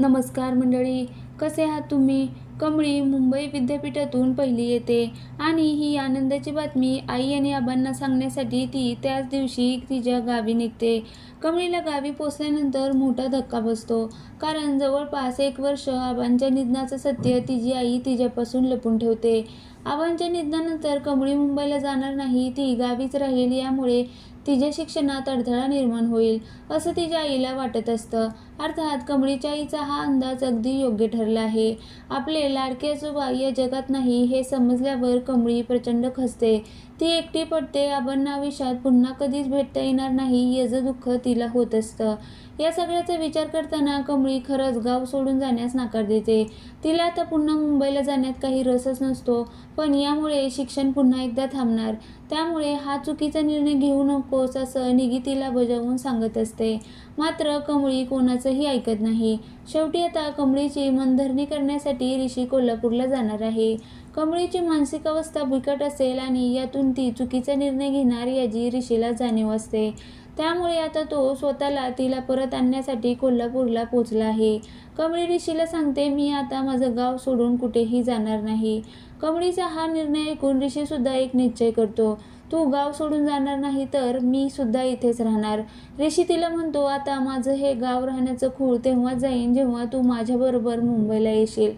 नमस्कार मंडळी, कसे आहात तुम्ही? कमळी मुंबई विद्यापीठातून पहिली येते आणि ही आनंदाची बातमी आई आणि आबांना सांगण्यासाठी ती त्याच दिवशी तिच्या गावी निघते. कमळीला गावी पोचल्यानंतर मोठा धक्का बसतो, कारण जवळपास 1 वर्ष आबांच्या निधनाचं सत्य तिची आई तिच्यापासून लपून ठेवते. आबांच्या निधनानंतर कमळी मुंबईला जाणार नाही, ती गावीच राहील. यामुळे तिच्या शिक्षणात अडथळा निर्माण होईल, असं तिच्या आईला वाटत असतं. अर्थात कमळीच्या आईचा हा अंदाज अगदी योग्य ठरला आहे. आपले लाडके आजोबा या जगात नाही हे समजल्यावर कमळी प्रचंड खचते. ती एकटी पडते. आबांना आयुष्यात पुन्हा कधीच भेटता येणार नाही याचं दुःख तिला होत असतं. या सगळ्याचा विचार करताना कमळी खरंच गाव सोडून जाण्यास नकार देते. तिला आता पुन्हा मुंबईला जाण्यात काही रसच नसतो, पण यामुळे शिक्षण पुन्हा एकदा थांबणार. त्यामुळे हा चुकीचा निर्णय घेऊ नकोस असं निगितीला बजावून सांगत असते. मात्र कमळी कोणाचंही ऐकत नाही. शेवटी आता कमळीची मनधरणी करण्यासाठी ऋषी कोल्हापूरला जाणार आहे. कमळीची मानसिक अवस्था बिकट असेल आणि यातून ती चुकीचा निर्णय घेणार याची ऋषीला जाणीव असते. त्यामुळे आता तो स्वतःला तिला परत आणण्यासाठी कोल्हापूरला पोचला आहे. कमळी ऋषीला सांगते, मी आता माझं गाव सोडून कुठेही जाणार नाही. कमळीचा हा निर्णय ऐकून ऋषी सुद्धा एक निश्चय करतो. तू गाव सोडून जाणार नाही तर मी सुद्धा इथेच राहणार. ऋषी तिला म्हणतो, आता माझं हे गाव राहण्याचं खूळ तेव्हा जाईन जेव्हा तू माझ्याबरोबर मुंबईला येशील.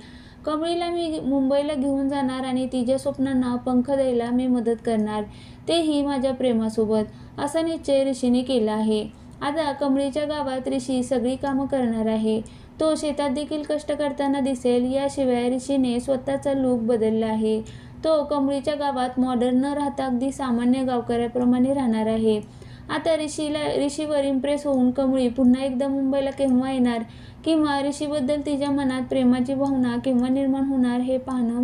कमळीला मी मुंबईला घेऊन जाणार आणि तिच्या स्वप्नांना पंख द्यायला मी मदत करणार, तेही माझ्या प्रेमासोबत. असा निश्चय ऋषीने केला आहे. आता कमळीच्या गावात ऋषी सगळी कामं करणार आहे. तो शेतात देखील कष्ट करताना दिसेल. याशिवाय ऋषीने स्वतःचा लूक बदलला आहे. तो कमळीच्या गावात मॉडर्न न राहता अगदी सामान्य गावकऱ्याप्रमाणे राहणार आहे. आता ऋषीवर इम्प्रेस होऊन कमळी पुन्हा एकदा मुंबईला केव्हा येणार, किंवा ऋषीबद्दल तिच्या मनात प्रेमाची भावना केव्हा निर्माण होणार हे पाहणं